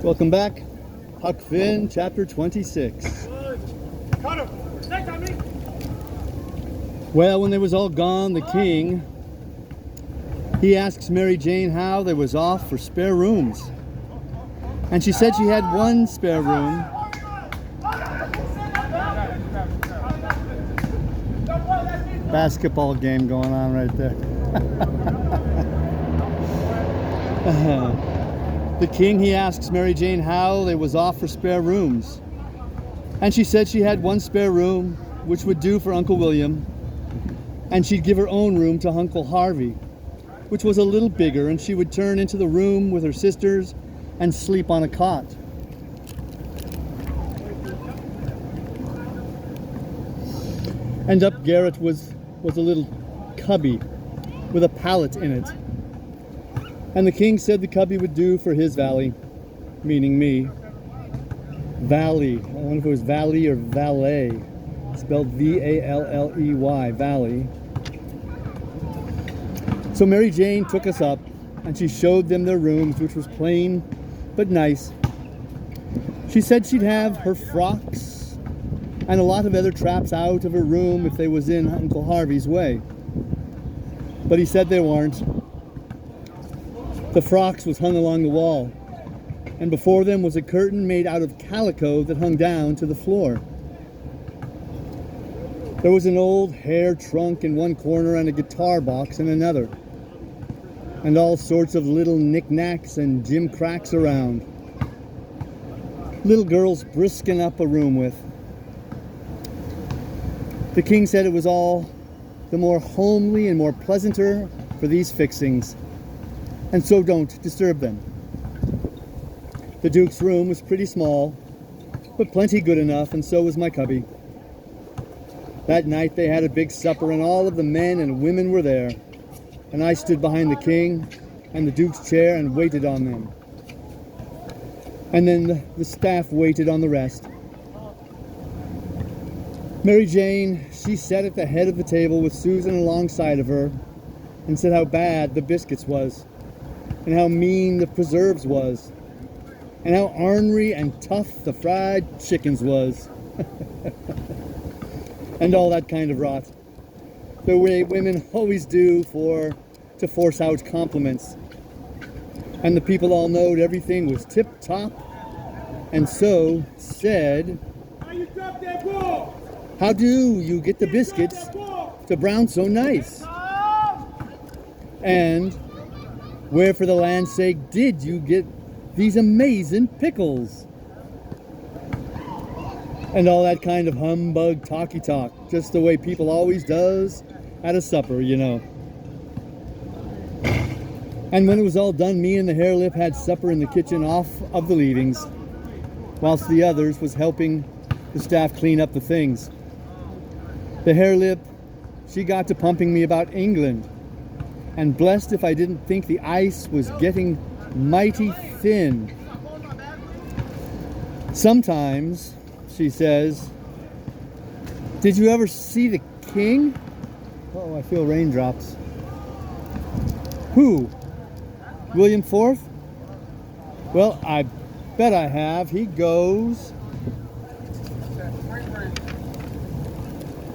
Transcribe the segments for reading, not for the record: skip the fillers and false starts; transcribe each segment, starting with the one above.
Welcome back. Huck Finn, chapter 26. Well, when they was all gone, the king, he asks Mary Jane how they was off for spare rooms. And she said she had one spare room. Basketball game going on right there. The king, he asks Mary Jane how they was off for spare rooms. And she said she had one spare room, which would do for Uncle William. And she'd give her own room to Uncle Harvey, which was a little bigger, and she would turn into the room with her sisters and sleep on a cot. And up garret was a little cubby with a pallet in it. And the king said the cubby would do for his valley, meaning me. Valley. I wonder if it was valley or valet. Spelled V-A-L-L-E-Y, valley. So Mary Jane took us up, and she showed them their rooms, which was plain but nice. She said she'd have her frocks and a lot of other traps out of her room if they was in Uncle Harvey's way. But he said they weren't. The frocks was hung along the wall, and before them was a curtain made out of calico that hung down to the floor. There was an old hair trunk in one corner and a guitar box in another, and all sorts of little knickknacks and gimcracks around. Little girls brisking up a room with. The king said it was all the more homely and more pleasanter for these fixings, and so don't disturb them. The Duke's room was pretty small, but plenty good enough, and so was my cubby. That night they had a big supper, and all of the men and women were there, and I stood behind the king and the Duke's chair and waited on them. And then the staff waited on the rest. Mary Jane, she sat at the head of the table with Susan alongside of her and said how bad the biscuits was, and how mean the preserves was, and how ornery and tough the fried chickens was. And all that kind of rot. The way women always do to force out compliments. And the people all knowed everything was tip-top, and so said, "How do you get the biscuits to brown so nice? And where for the land's sake did you get these amazing pickles?" And all that kind of humbug talky talk, just the way people always does at a supper, you know. And when it was all done, me and the hare lip had supper in the kitchen off of the leavings, whilst the others was helping the staff clean up the things. The hare lip, she got to pumping me about England, and blessed if I didn't think the ice was getting mighty thin. Sometimes, she says, "Did you ever see the king?" Oh, I feel raindrops. "Who? William IV? Well, I bet I have. He goes..."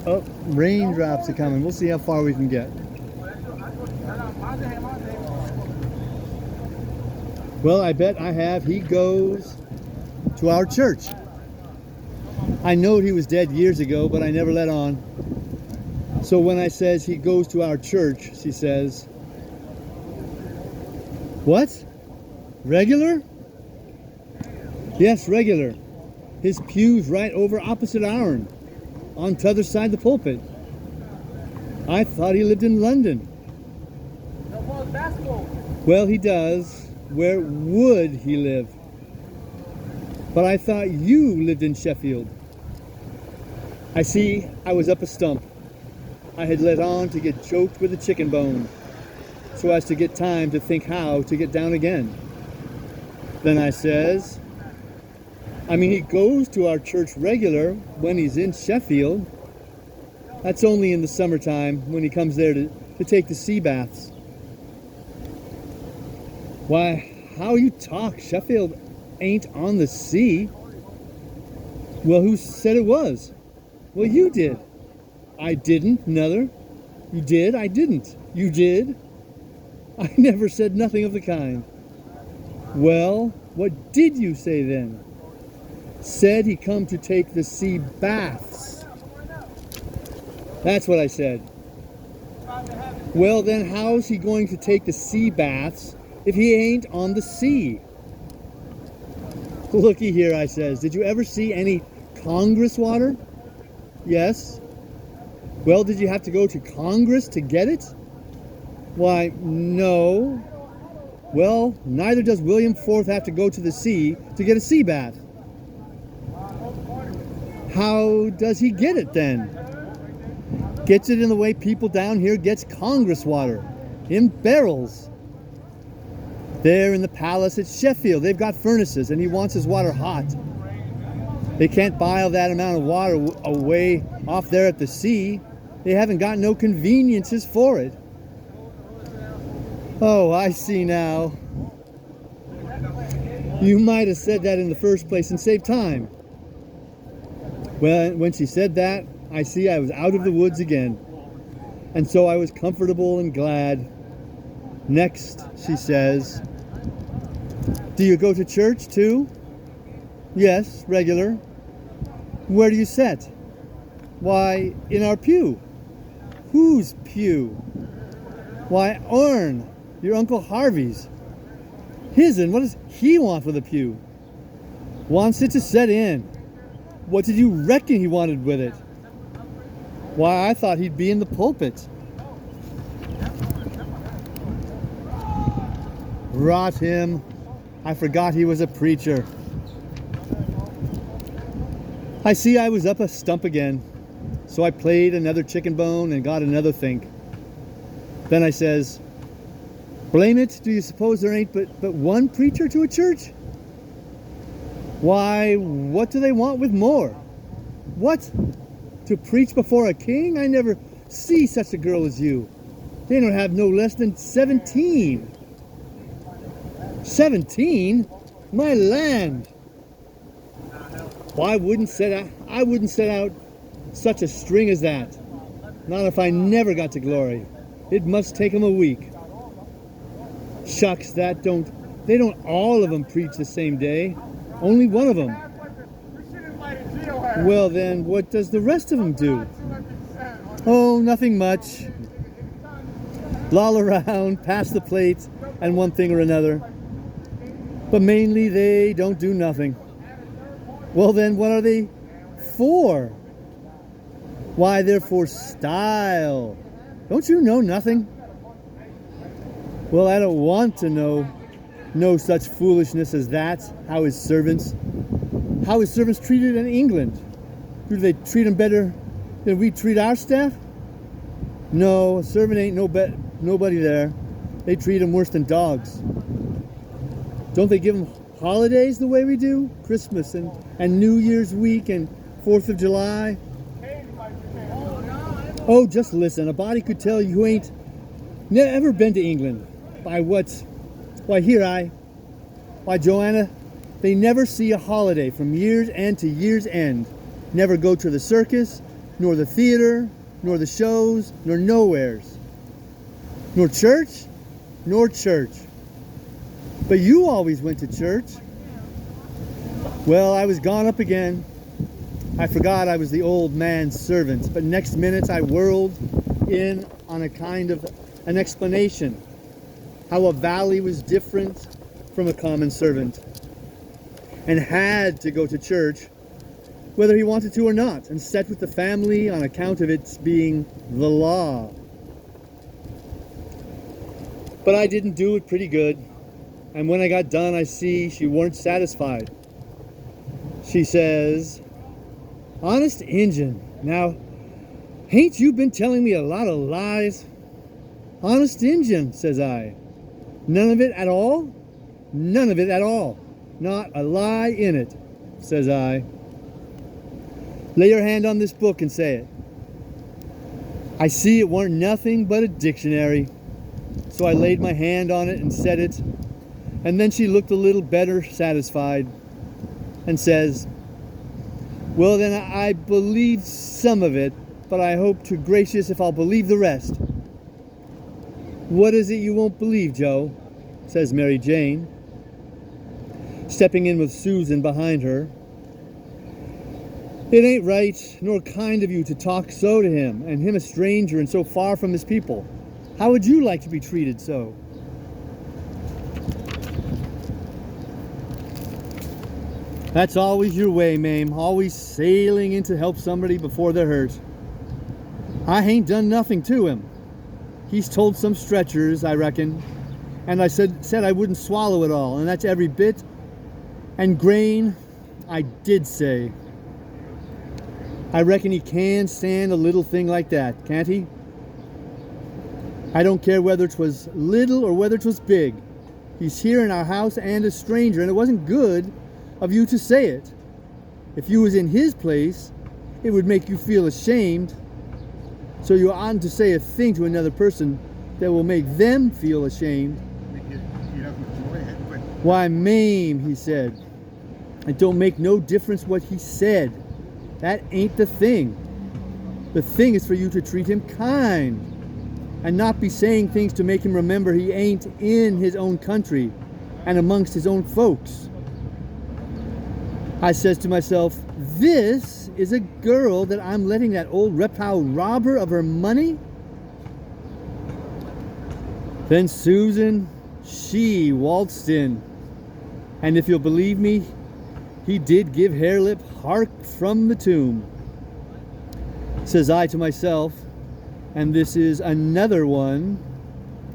Oh, raindrops are coming. We'll see how far we can get. "Well, I bet I have. He goes to our church. I knowed he was dead years ago, but I never let on. So when I says he goes to our church," she says, "What? Regular?" "Yes, regular. His pew's right over opposite ourn, on t'other side the pulpit. I thought he lived in London." "Well, he does. Where would he live? But I thought you lived in Sheffield." I see I was up a stump. I had let on to get choked with a chicken bone, so as to get time to think how to get down again. Then I says, "I mean, he goes to our church regular when he's in Sheffield. That's only in the summertime when he comes there to take the sea baths." "Why, how you talk, Sheffield ain't on the sea. Well, who said it was? Well, you did. I didn't, Nether. You did, I didn't. You did. I never said nothing of the kind. Well, what did you say then? Said he come to take the sea baths. That's what I said. Well, then how's he going to take the sea baths if he ain't on the sea? Looky here, I says. Did you ever see any Congress water? Yes. Well, did you have to go to Congress to get it? Why, no. Well, neither does William IV have to go to the sea to get a sea bath. How does he get it then? Gets it in the way people down here gets Congress water, in barrels. There in the palace at Sheffield, they've got furnaces and he wants his water hot. They can't boil that amount of water away off there at the sea. They haven't got no conveniences for it. Oh, I see now. You might have said that in the first place and saved time. Well, when she said that, I see I was out of the woods again. And so I was comfortable and glad. Next, she says, do you go to church too? Yes, regular. Where do you sit? Why, in our pew. Whose pew? Why, ourn, your Uncle Harvey's. His'n, what does he want with a pew? Wants it to set in. What did you reckon he wanted with it? Why, I thought he'd be in the pulpit. Rot him. I forgot he was a preacher. I see I was up a stump again. So I played another chicken bone and got another think. Then I says, blame it, do you suppose there ain't but one preacher to a church? Why, what do they want with more? What? To preach before a king? I never see such a girl as you. They don't have no less than 17. 17? My land! Well, I wouldn't set out such a string as that. Not if I never got to glory. It must take 'em a week. Shucks, they don't all of them preach the same day. Only one of them. Well then, what does the rest of them do? Oh, nothing much. Loll around, pass the plate, and one thing or another. But mainly they don't do nothing. Well then, what are they for? Why, they're for style. Don't you know nothing? Well, I don't want to know no such foolishness as that. How his servants treated in England? Do they treat them better than we treat our staff? No, a servant ain't nobody there. They treat them worse than dogs. Don't they give them holidays the way we do? Christmas and New Year's week and 4th of July? Oh, just listen. A body could tell you who ain't never been to England. By what? Why, why, Joanna, they never see a holiday from year's end to year's end. Never go to the circus, nor the theater, nor the shows, nor nowheres. Nor church, nor church. But you always went to church. Well, I was gone up again. I forgot I was the old man's servant, but next minute I whirled in on a kind of an explanation. How a valley was different from a common servant. And had to go to church, whether he wanted to or not, and sat with the family on account of its being the law. But I didn't do it pretty good. And when I got done, I see she weren't satisfied. She says, honest Injun, now, hain't you been telling me a lot of lies? Honest Injun, says I. None of it at all? None of it at all. Not a lie in it, says I. Lay your hand on this book and say it. I see it weren't nothing but a dictionary. So I laid my hand on it and said it. And then she looked a little better satisfied. and says, "Well, then I believe some of it, but I hope to gracious if I'll believe the rest." "What is it you won't believe, Joe?" says Mary Jane, stepping in with Susan behind her. "It ain't right nor kind of you to talk so to him, and him a stranger and so far from his people. How would you like to be treated so?" "That's always your way, Mame, always sailing in to help somebody before they're hurt. I hain't done nothing to him. He's told some stretchers, I reckon, and I said I wouldn't swallow it all, and that's every bit and grain I did say. I reckon he can stand a little thing like that, can't he? I don't care whether 'twas little or whether 'twas big. He's here in our house and a stranger, and it wasn't good of you to say it. If you was in his place, it would make you feel ashamed. So you oughtn't to say a thing to another person that will make them feel ashamed." "Why, Mame," he said, "it don't make no difference what he said. That ain't the thing. The thing is for you to treat him kind and not be saying things to make him remember he ain't in his own country and amongst his own folks." I says to myself, this is a girl that I'm letting that old reptile rob her of her money? Then Susan, she waltzed in, and if you'll believe me, he did give Harelip hark from the tomb. Says I to myself, and this is another one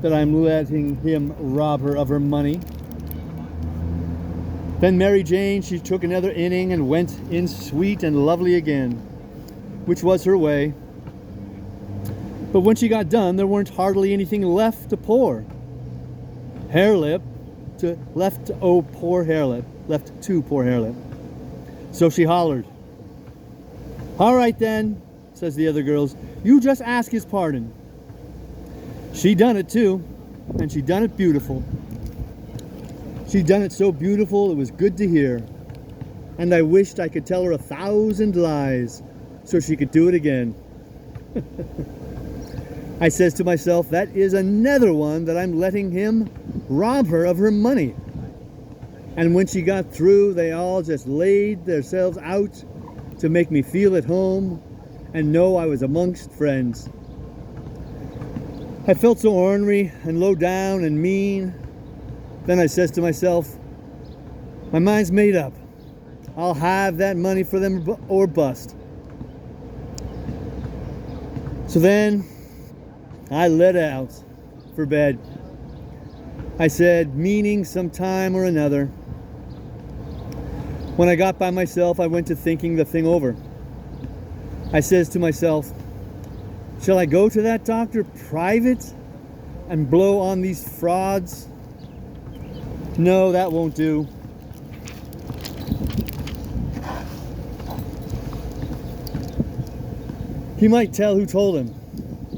that I'm letting him rob her of her money. Then Mary Jane, she took another inning and went in sweet and lovely again, which was her way. But when she got done, there weren't hardly anything left to pour. Harelip left to poor Harelip. So she hollered, "All right then," says the other girls, "you just ask his pardon." She done it too, and she done it beautiful. She done it so beautiful it was good to hear, and I wished I could tell her 1,000 lies so she could do it again. I says to myself, that is another one that I'm letting him rob her of her money. And when she got through, they all just laid themselves out to make me feel at home and know I was amongst friends. I felt so ornery and low down and mean. Then I says to myself, my mind's made up. I'll have that money for them or bust. So then I let out for bed. I said, meaning sometime or another. When I got by myself, I went to thinking the thing over. I says to myself, shall I go to that doctor private and blow on these frauds? No, that won't do. He might tell who told him.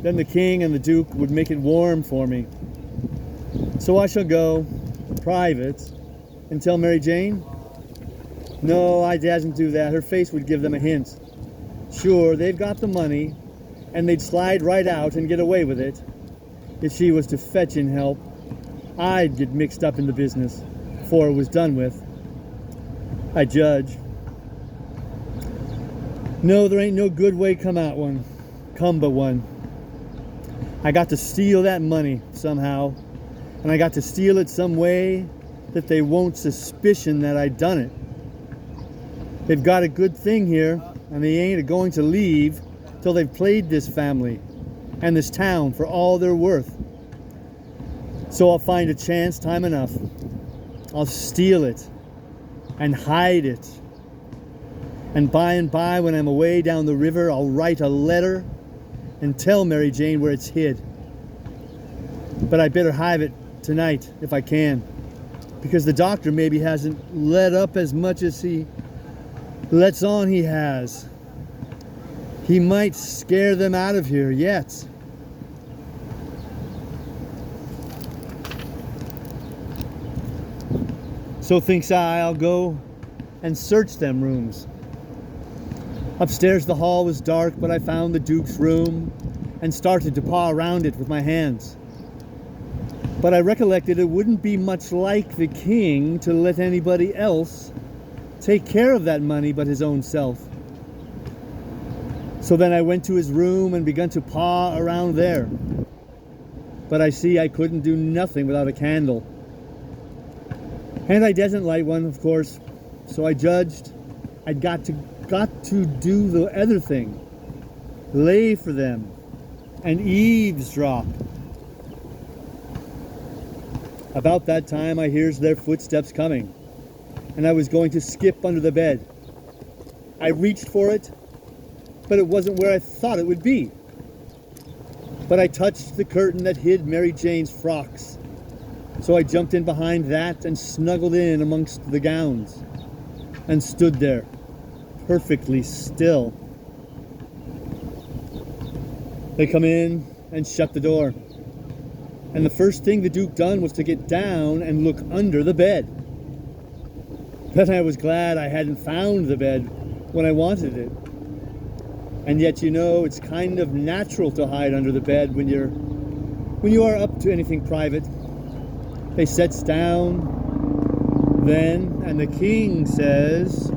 Then the king and the duke would make it warm for me. So I shall go private and tell Mary Jane? No, I dasn't do that. Her face would give them a hint. Sure, they've got the money, and they'd slide right out and get away with it. If she was to fetch in help, I'd get mixed up in the business before it was done with. I judge. No, there ain't no good way come but one. I got to steal that money somehow, and I got to steal it some way that they won't suspicion that I done it. They've got a good thing here, and they ain't going to leave till they've played this family and this town for all they're worth. So I'll find a chance time enough. I'll steal it and hide it. And by when I'm away down the river, I'll write a letter and tell Mary Jane where it's hid. But I better hide it tonight if I can, because the doctor maybe hasn't let up as much as he lets on he has. He might scare them out of here yet. So thinks I'll go and searched them rooms. Upstairs the hall was dark, but I found the Duke's room and started to paw around it with my hands. But I recollected it wouldn't be much like the king to let anybody else take care of that money but his own self. So then I went to his room and began to paw around there. But I see I couldn't do nothing without a candle. And I didn't light one, of course, so I judged I'd got to do the other thing. Lay for them and eavesdrop. About that time I hears their footsteps coming, and I was going to skip under the bed. I reached for it, but it wasn't where I thought it would be. But I touched the curtain that hid Mary Jane's frocks, so I jumped in behind that and snuggled in amongst the gowns and stood there, perfectly still. They come in and shut the door. And the first thing the Duke done was to get down and look under the bed. Then I was glad I hadn't found the bed when I wanted it. And yet, you know, it's kind of natural to hide under the bed when you are up to anything private. They sets down then, and the king says,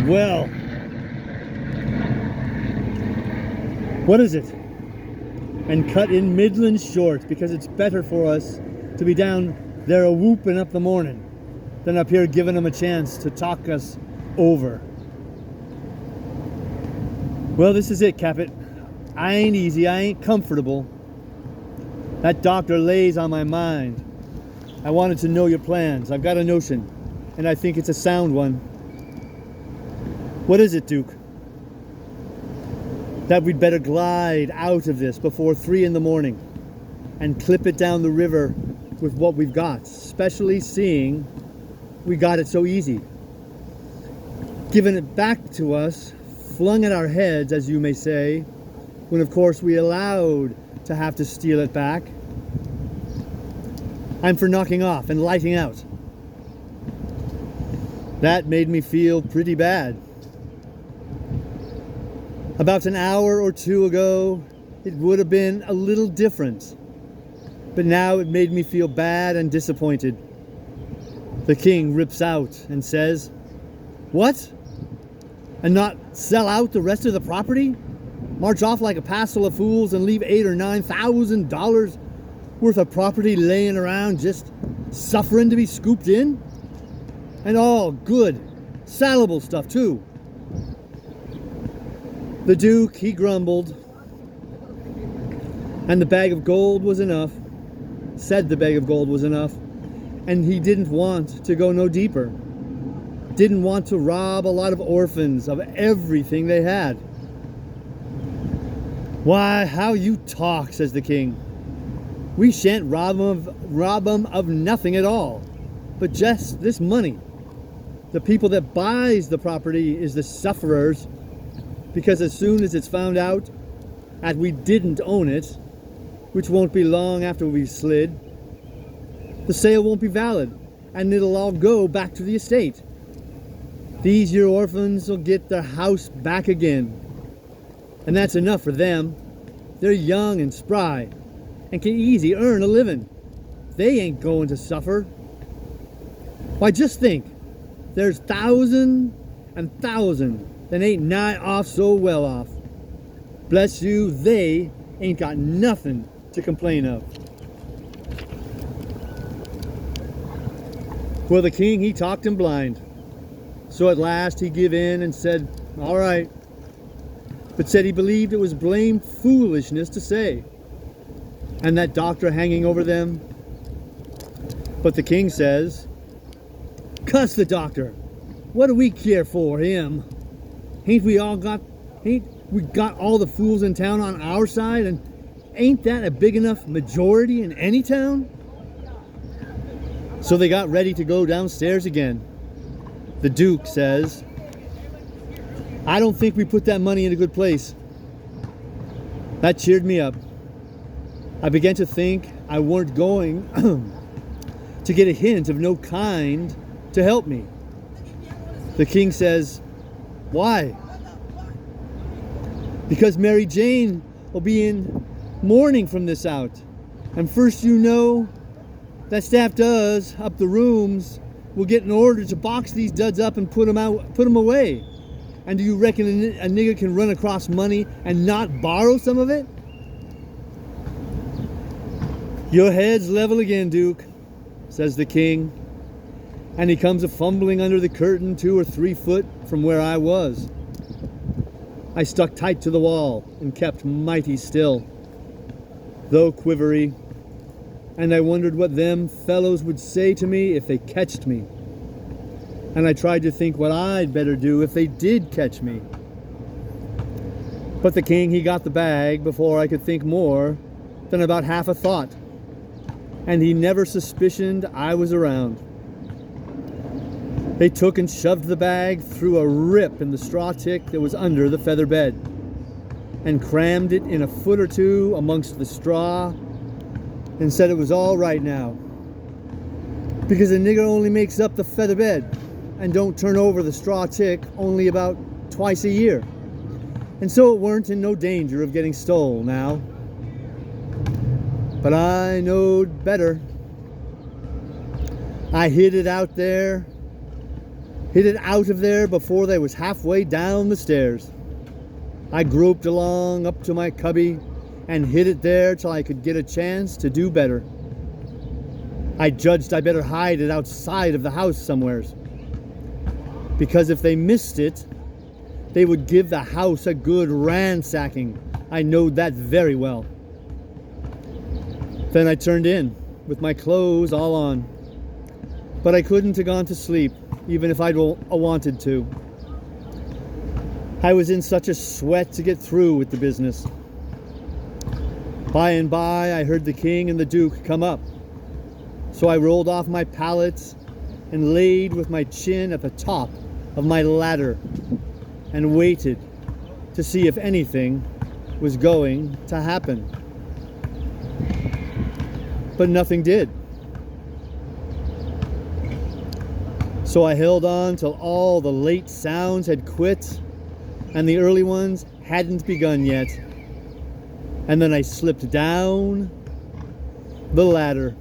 "Well, what is it?" And cut in midland short, because it's better for us to be down there a whooping up the morning than up here giving them a chance to talk us over. "Well, this is it, Capet. I ain't easy, I ain't comfortable. That doctor lays on my mind. I wanted to know your plans. I've got a notion, and I think it's a sound one." "What is it, Duke?" "That we'd better glide out of this before 3 in the morning and clip it down the river with what we've got, especially seeing we got it so easy. Giving it back to us, flung at our heads, as you may say, when of course we allowed to have to steal it back. I'm for knocking off and lighting out." That made me feel pretty bad. About an hour or two ago, it would have been a little different, but now it made me feel bad and disappointed. The king rips out and says, "What? And not sell out the rest of the property? March off like a passel of fools and leave $8,000 or $9,000 worth of property laying around just suffering to be scooped in? And all good, salable stuff too." The Duke, he grumbled, and the bag of gold was enough, said the bag of gold was enough, and he didn't want to go no deeper. Didn't want to rob a lot of orphans of everything they had. "Why, how you talk," says the king. "We shan't rob 'em of nothing at all, but just this money. The people that buys the property is the sufferers, because as soon as it's found out that we didn't own it, which won't be long after we've slid, the sale won't be valid, and it'll all go back to the estate. These your orphans will get their house back again, and that's enough for them. They're young and spry, and can easy earn a living. They ain't going to suffer. Why, just think, there's thousands and thousands that ain't nigh off so well off. Bless you, they ain't got nothing to complain of." Well, the king, he talked him blind. So at last he give in and said, "All right," but said he believed it was blame foolishness to say, and that doctor hanging over them. But the king says, "Cuss the doctor. What do we care for him? Ain't we got all the fools in town on our side, and ain't that a big enough majority in any town?" So they got ready to go downstairs again. The Duke says, "I don't think we put that money in a good place." That cheered me up. I began to think I weren't going to get a hint of no kind to help me. The king says, "Why?" "Because Mary Jane will be in mourning from this out. And first you know, that staff does up the rooms will get an order to box these duds up and put them away. And do you reckon a nigger can run across money and not borrow some of it?" "Your head's level again, Duke," says the king. And he comes a-fumbling under the curtain 2 or 3 foot from where I was. I stuck tight to the wall and kept mighty still, though quivery, and I wondered what them fellows would say to me if they catched me. And I tried to think what I'd better do if they did catch me. But the king, he got the bag before I could think more than about half a thought, and he never suspicioned I was around. They took and shoved the bag through a rip in the straw tick that was under the feather bed, and crammed it in a foot or 2 amongst the straw, and said it was all right now, because a nigger only makes up the feather bed and don't turn over the straw tick only about twice a year, and so it weren't in no danger of getting stole now. But I knowed better. I hid it out of there before they was halfway down the stairs. I groped along up to my cubby and hid it there till I could get a chance to do better. I judged I better hide it outside of the house somewheres, because if they missed it, they would give the house a good ransacking. I knowed that very well. Then I turned in with my clothes all on, but I couldn't have gone to sleep even if I'd wanted to. I was in such a sweat to get through with the business. By and by I heard the king and the duke come up, so I rolled off my pallet and laid with my chin at the top of my ladder and waited to see if anything was going to happen. But nothing did. So I held on till all the late sounds had quit and the early ones hadn't begun yet. And then I slipped down the ladder